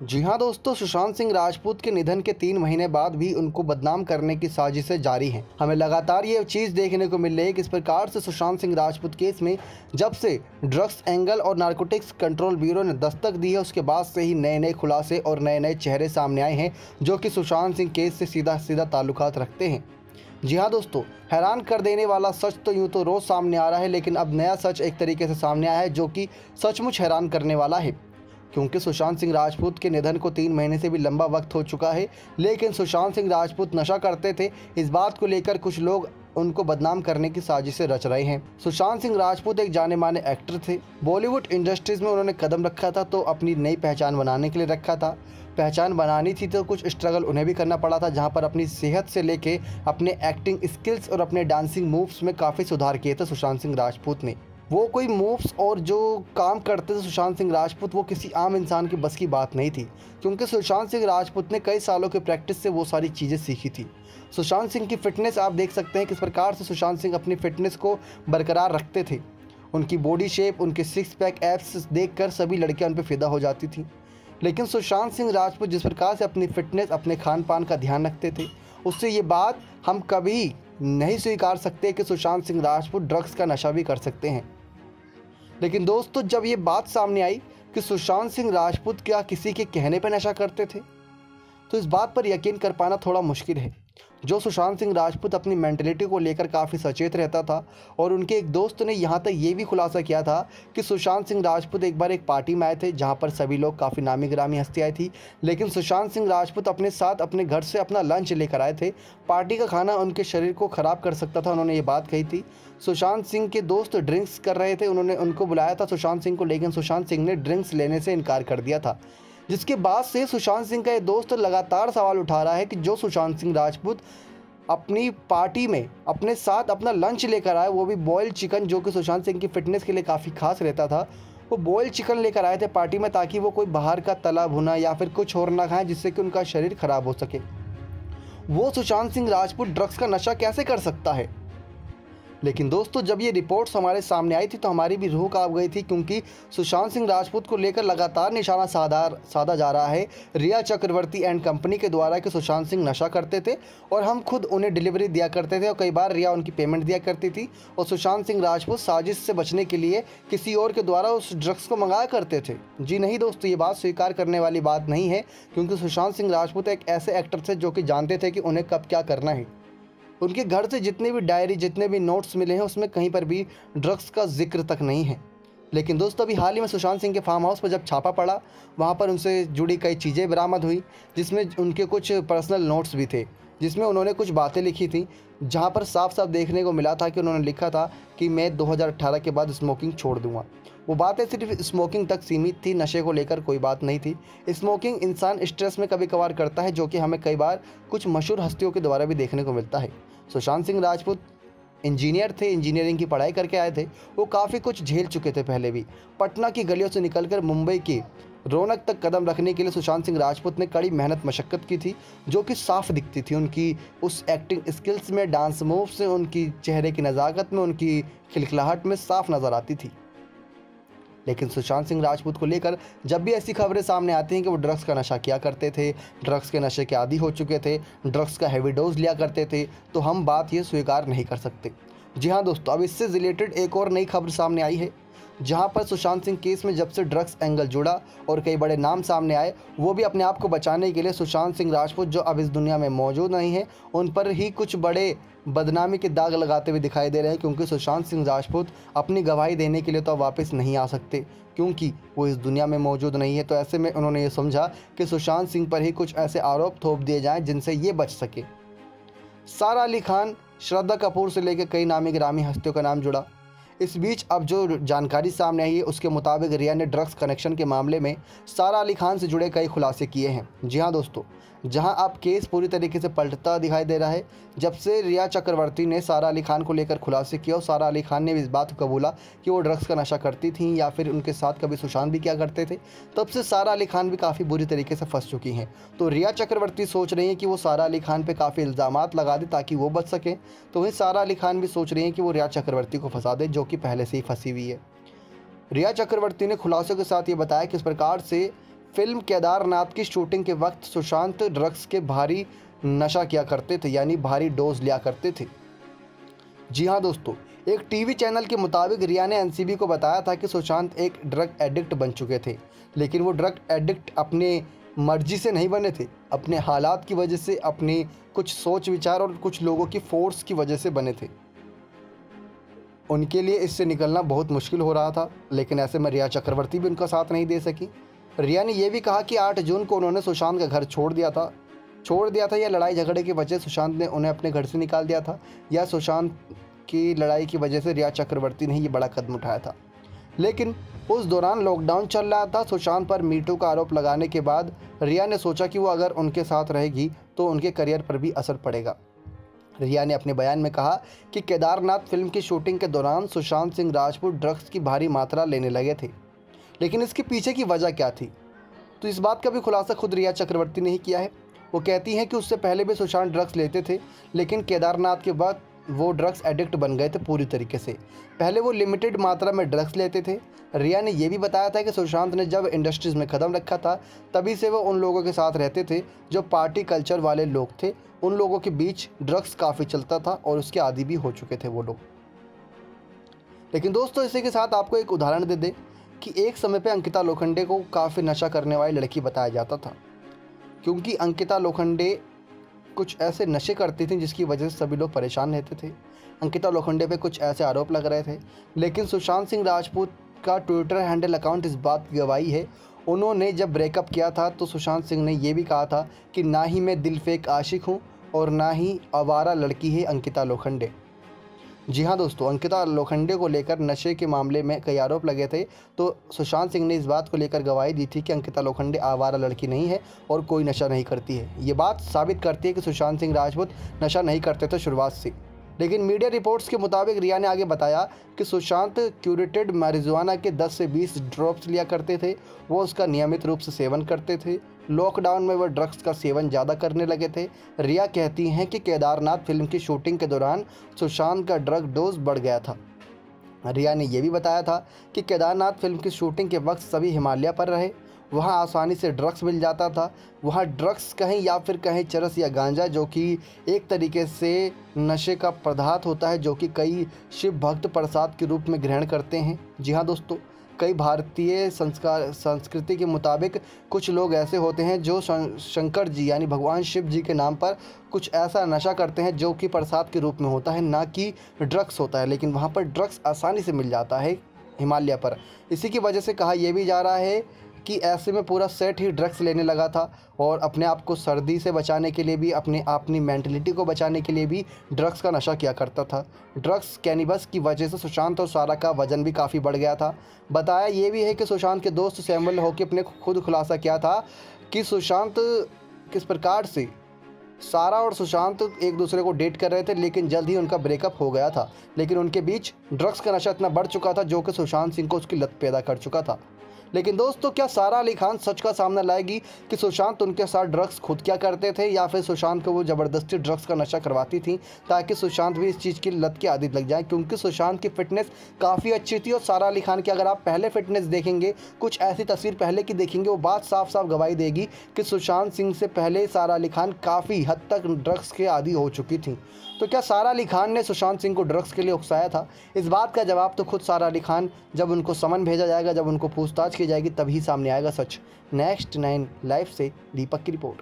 जी हाँ दोस्तों, सुशांत सिंह राजपूत के निधन के 3 महीने बाद भी उनको बदनाम करने की साजिशें जारी हैं। हमें लगातार ये चीज़ देखने को मिल रही है कि इस प्रकार से सुशांत सिंह राजपूत केस में जब से ड्रग्स एंगल और नारकोटिक्स कंट्रोल ब्यूरो ने दस्तक दी है, उसके बाद से ही नए नए खुलासे और नए नए चेहरे सामने आए हैं जो कि सुशांत सिंह केस से सीधा सीधा ताल्लुकात रखते हैं। जी हाँ दोस्तों, हैरान कर देने वाला सच तो यूँ तो रोज़ सामने आ रहा है, लेकिन अब नया सच एक तरीके से सामने आया है जो कि सचमुच हैरान करने वाला है। क्योंकि सुशांत सिंह राजपूत के निधन को 3 महीने से भी लंबा वक्त हो चुका है, लेकिन सुशांत सिंह राजपूत नशा करते थे, इस बात को लेकर कुछ लोग उनको बदनाम करने की साजिशें रच रहे हैं। सुशांत सिंह राजपूत एक जाने माने एक्टर थे। बॉलीवुड इंडस्ट्रीज़ में उन्होंने कदम रखा था तो अपनी नई पहचान बनाने के लिए रखा था। पहचान बनानी थी तो कुछ स्ट्रगल उन्हें भी करना पड़ा था, जहाँ पर अपनी सेहत से लेके अपने एक्टिंग स्किल्स और अपने डांसिंग मूव्स में काफ़ी सुधार किए थे सुशांत सिंह राजपूत ने। वो कोई मूव्स और जो काम करते थे सुशांत सिंह राजपूत, वो किसी आम इंसान की बस की बात नहीं थी, क्योंकि सुशांत सिंह राजपूत ने कई सालों के प्रैक्टिस से वो सारी चीज़ें सीखी थी। सुशांत सिंह की फ़िटनेस आप देख सकते हैं किस प्रकार से सुशांत सिंह अपनी फ़िटनेस को बरकरार रखते थे। उनकी बॉडी शेप, उनके 6 पैक एब्स देखकर सभी लड़कियां उन पर फिदा हो जाती थी। लेकिन सुशांत सिंह राजपूत जिस प्रकार से अपनी फ़िटनेस, अपने खान पान का ध्यान रखते थे, उससे ये बात हम कभी नहीं स्वीकार सकते कि सुशांत सिंह राजपूत ड्रग्स का नशा भी कर सकते हैं। लेकिन दोस्तों, जब ये बात सामने आई कि सुशांत सिंह राजपूत क्या किसी के कहने पर नशा करते थे, तो इस बात पर यकीन कर पाना थोड़ा मुश्किल है। जो सुशांत सिंह राजपूत अपनी मेंटलिटी को लेकर काफ़ी सचेत रहता था, और उनके एक दोस्त ने यहाँ तक ये भी खुलासा किया था कि सुशांत सिंह राजपूत एक बार एक पार्टी में आए थे जहाँ पर सभी लोग काफ़ी नामी गिरामी हस्ती आई थी, लेकिन सुशांत सिंह राजपूत अपने साथ अपने घर से अपना लंच लेकर आए थे। पार्टी का खाना उनके शरीर को ख़राब कर सकता था, उन्होंने ये बात कही थी। सुशांत सिंह के दोस्त ड्रिंक्स कर रहे थे, उन्होंने उनको बुलाया था सुशांत सिंह को, लेकिन सुशांत सिंह ने ड्रिंक्स लेने से इनकार कर दिया था। जिसके बाद से सुशांत सिंह का ये दोस्त लगातार सवाल उठा रहा है कि जो सुशांत सिंह राजपूत अपनी पार्टी में अपने साथ अपना लंच लेकर आए, वो भी बॉयल्ड चिकन, जो कि सुशांत सिंह की फ़िटनेस के लिए काफ़ी खास रहता था, वो बॉयल्ड चिकन लेकर आए थे पार्टी में ताकि वो कोई बाहर का तला भुना या फिर कुछ और ना खाएं जिससे कि उनका शरीर ख़राब हो सके। वो सुशांत सिंह राजपूत ड्रग्स का नशा कैसे कर सकता है? लेकिन दोस्तों, जब ये रिपोर्ट्स हमारे सामने आई थी तो हमारी भी रूह कांप गई थी, क्योंकि सुशांत सिंह राजपूत को लेकर लगातार निशाना साधा जा रहा है रिया चक्रवर्ती एंड कंपनी के द्वारा कि सुशांत सिंह नशा करते थे और हम खुद उन्हें डिलीवरी दिया करते थे, और कई बार रिया उनकी पेमेंट दिया करती थी और सुशांत सिंह राजपूत साजिश से बचने के लिए किसी और के द्वारा उस ड्रग्स को मंगाया करते थे। जी नहीं दोस्तों, ये बात स्वीकार करने वाली बात नहीं है, क्योंकि सुशांत सिंह राजपूत एक ऐसे एक्टर थे जो कि जानते थे कि उन्हें कब क्या करना है। उनके घर से जितने भी डायरी, जितने भी नोट्स मिले हैं, उसमें कहीं पर भी ड्रग्स का जिक्र तक नहीं है। लेकिन दोस्तों, अभी हाल ही में सुशांत सिंह के फार्म हाउस पर जब छापा पड़ा, वहाँ पर उनसे जुड़ी कई चीज़ें बरामद हुई, जिसमें उनके कुछ पर्सनल नोट्स भी थे, जिसमें उन्होंने कुछ बातें लिखी थी, जहाँ पर साफ साफ देखने को मिला था कि उन्होंने लिखा था कि मैं 2018 के बाद स्मोकिंग छोड़ दूँगा। वो बातें सिर्फ स्मोकिंग तक सीमित थी, नशे को लेकर कोई बात नहीं थी। स्मोकिंग इंसान स्ट्रेस में कभी कभार करता है, जो कि हमें कई बार कुछ मशहूर हस्तियों के द्वारा भी देखने को मिलता है। सुशांत सिंह राजपूत इंजीनियर थे, इंजीनियरिंग की पढ़ाई करके आए थे। वो काफ़ी कुछ झेल चुके थे पहले भी। पटना की गलियों से निकलकर मुंबई की रौनक तक कदम रखने के लिए सुशांत सिंह राजपूत ने कड़ी मेहनत मशक्क़त की थी, जो कि साफ दिखती थी उनकी उस एक्टिंग स्किल्स में, डांस मूव से, उनकी चेहरे की नज़ाकत में, उनकी खिलखिलाहट में साफ नज़र आती थी। लेकिन सुशांत सिंह राजपूत को लेकर जब भी ऐसी खबरें सामने आती हैं कि वो ड्रग्स का नशा किया करते थे, ड्रग्स के नशे के आदी हो चुके थे, ड्रग्स का हैवी डोज लिया करते थे, तो हम बात ये स्वीकार नहीं कर सकते। जी हाँ दोस्तों, अब इससे रिलेटेड एक और नई खबर सामने आई है, जहाँ पर सुशांत सिंह केस में जब से ड्रग्स एंगल जुड़ा और कई बड़े नाम सामने आए, वो भी अपने आप को बचाने के लिए सुशांत सिंह राजपूत, जो अब इस दुनिया में मौजूद नहीं है, उन पर ही कुछ बड़े बदनामी के दाग लगाते हुए दिखाई दे रहे हैं, क्योंकि सुशांत सिंह राजपूत अपनी गवाही देने के लिए तो अब वापस नहीं आ सकते, क्योंकि वो इस दुनिया में मौजूद नहीं है। तो ऐसे में उन्होंने ये समझा कि सुशांत सिंह पर ही कुछ ऐसे आरोप थोप दिए जाएं जिनसे ये बच सके। सारा अली खान, श्रद्धा कपूर से लेकर कई नामी गिरामी हस्तियों का नाम जुड़ा। इस बीच अब जो जानकारी सामने आई है, उसके मुताबिक रिया ने ड्रग्स कनेक्शन के मामले में सारा अली खान से जुड़े कई खुलासे किए हैं। जी हाँ दोस्तों, जहां अब केस पूरी तरीके से पलटता दिखाई दे रहा है। जब से रिया चक्रवर्ती ने सारा अली खान को लेकर खुलासे किया और सारा अली खान ने इस बात को कबूला कि वो ड्रग्स का नशा करती थी या फिर उनके साथ कभी सुशांत भी क्या करते थे, तब से सारा अली खान भी काफ़ी बुरी तरीके से फंस चुकी हैं। तो रिया चक्रवर्ती सोच रही हैं कि वो सारा अली खान पे काफ़ी इल्ज़ामात लगा दे ताकि वो बच सकें, तो वहीं सारा अली खान भी सोच रही हैं कि वो रिया चक्रवर्ती को फंसा दे, जो कि पहले से ही फंसी हुई है। रिया चक्रवर्ती ने खुलासों के साथ ये बताया कि इस प्रकार से फिल्म केदारनाथ की शूटिंग के वक्त सुशांत ड्रग्स के भारी नशा किया करते थे, यानी भारी डोज लिया करते थे। जी हाँ दोस्तों, एक टीवी चैनल के मुताबिक रिया ने एनसीबी को बताया था कि सुशांत एक ड्रग एडिक्ट बन चुके थे, लेकिन वो ड्रग एडिक्ट अपने मर्जी से नहीं बने थे, अपने हालात की वजह से, अपनी कुछ सोच विचार और कुछ लोगों की फोर्स की वजह से बने थे। उनके लिए इससे निकलना बहुत मुश्किल हो रहा था, लेकिन ऐसे में रिया चक्रवर्ती भी उनका साथ नहीं दे सकी। रिया ने यह भी कहा कि 8 जून को उन्होंने सुशांत का घर छोड़ दिया था या लड़ाई झगड़े की वजह से सुशांत ने उन्हें अपने घर से निकाल दिया था, या सुशांत की लड़ाई की वजह से रिया चक्रवर्ती ने ये बड़ा कदम उठाया था। लेकिन उस दौरान लॉकडाउन चल रहा था। सुशांत पर मीटू का आरोप लगाने के बाद रिया ने सोचा कि वो अगर उनके साथ रहेगी तो उनके करियर पर भी असर पड़ेगा। रिया ने अपने बयान में कहा कि केदारनाथ फिल्म की शूटिंग के दौरान सुशांत सिंह राजपूत ड्रग्स की भारी मात्रा लेने लगे थे, लेकिन इसके पीछे की वजह क्या थी, तो इस बात का भी खुलासा खुद रिया चक्रवर्ती ने ही किया है। वो कहती हैं कि उससे पहले भी सुशांत ड्रग्स लेते थे, लेकिन केदारनाथ के बाद वो ड्रग्स एडिक्ट बन गए थे पूरी तरीके से। पहले वो लिमिटेड मात्रा में ड्रग्स लेते थे। रिया ने यह भी बताया था कि सुशांत ने जब इंडस्ट्रीज़ में कदम रखा था तभी से वो उन लोगों के साथ रहते थे जो पार्टी कल्चर वाले लोग थे। उन लोगों के बीच ड्रग्स काफ़ी चलता था और उसके आदी भी हो चुके थे वो लोग। लेकिन दोस्तों, इसी के साथ आपको एक उदाहरण दे दें कि एक समय पे अंकिता लोखंडे को काफ़ी नशा करने वाली लड़की बताया जाता था, क्योंकि अंकिता लोखंडे कुछ ऐसे नशे करती थी जिसकी वजह से सभी लोग परेशान रहते थे। अंकिता लोखंडे पे कुछ ऐसे आरोप लग रहे थे, लेकिन सुशांत सिंह राजपूत का ट्विटर हैंडल अकाउंट इस बात की गवाही है। उन्होंने जब ब्रेकअप किया था तो सुशांत सिंह ने यह भी कहा था कि ना ही मैं दिल फेक आशिक हूँ और ना ही आवारा लड़की है अंकिता लोखंडे। जी हाँ दोस्तों, अंकिता लोखंडे को लेकर नशे के मामले में कई आरोप लगे थे, तो सुशांत सिंह ने इस बात को लेकर गवाही दी थी कि अंकिता लोखंडे आवारा लड़की नहीं है और कोई नशा नहीं करती है। ये बात साबित करती है कि सुशांत सिंह राजपूत नशा नहीं करते थे शुरुआत से। लेकिन मीडिया रिपोर्ट्स के मुताबिक रिया ने आगे बताया कि सुशांत क्यूरेटेड मैरिजुआना के 10 से 20 ड्रॉप्स लिया करते थे। वो उसका नियमित रूप से सेवन करते थे। लॉकडाउन में वह ड्रग्स का सेवन ज़्यादा करने लगे थे। रिया कहती हैं कि केदारनाथ फिल्म की शूटिंग के दौरान सुशांत का ड्रग डोज बढ़ गया था। रिया ने यह भी बताया था कि केदारनाथ फिल्म की शूटिंग के वक्त सभी हिमालय पर रहे। वहाँ आसानी से ड्रग्स मिल जाता था। वहाँ ड्रग्स कहें या फिर कहें चरस या गांजा, जो कि एक तरीके से नशे का पदार्थ होता है, जो कि कई शिव भक्त प्रसाद के रूप में ग्रहण करते हैं। जी हाँ दोस्तों, कई भारतीय संस्कृति के मुताबिक कुछ लोग ऐसे होते हैं जो शंकर जी यानी भगवान शिव जी के नाम पर कुछ ऐसा नशा करते हैं जो कि प्रसाद के रूप में होता है, ना कि ड्रग्स होता है। लेकिन वहाँ पर ड्रग्स आसानी से मिल जाता है हिमालय पर। इसी की वजह से कहा यह भी जा रहा है कि ऐसे में पूरा सेट ही ड्रग्स लेने लगा था और अपने आप को सर्दी से बचाने के लिए भी, अपनी मेंटलिटी को बचाने के लिए भी ड्रग्स का नशा किया करता था। ड्रग्स कैनिबस की वजह से सुशांत और सारा का वजन भी काफ़ी बढ़ गया था। बताया ये भी है कि सुशांत के दोस्त सैमुअल होके अपने खुद खुलासा किया था कि सुशांत किस प्रकार से सारा और सुशांत एक दूसरे को डेट कर रहे थे, लेकिन जल्द ही उनका ब्रेकअप हो गया था। लेकिन उनके बीच ड्रग्स का नशा इतना बढ़ चुका था जो कि सुशांत सिंह को उसकी लत पैदा कर चुका था। लेकिन दोस्तों, क्या सारा अली खान सच का सामना लाएगी कि सुशांत उनके साथ ड्रग्स खुद क्या करते थे, या फिर सुशांत को वो ज़बरदस्ती ड्रग्स का नशा करवाती थी ताकि सुशांत भी इस चीज़ की लत की आदत लग जाए? क्योंकि सुशांत की फ़िटनेस काफ़ी अच्छी थी और सारा अली खान की अगर आप पहले फ़िटनेस देखेंगे, कुछ ऐसी तस्वीर पहले की देखेंगे, वो बात साफ साफ गवाही देगी कि सुशांत सिंह से पहले सारा अली खान काफ़ी हद तक ड्रग्स के आदी हो चुकी थी। तो क्या सारा अली खान ने सुशांत सिंह को ड्रग्स के लिए उकसाया था? इस बात का जवाब तो खुद सारा अली खान, जब उनको समन भेजा जाएगा, जब उनको पूछताछ की जाएगी, तभी सामने आएगा सच। नेक्स्ट 9 लाइव से दीपक की रिपोर्ट।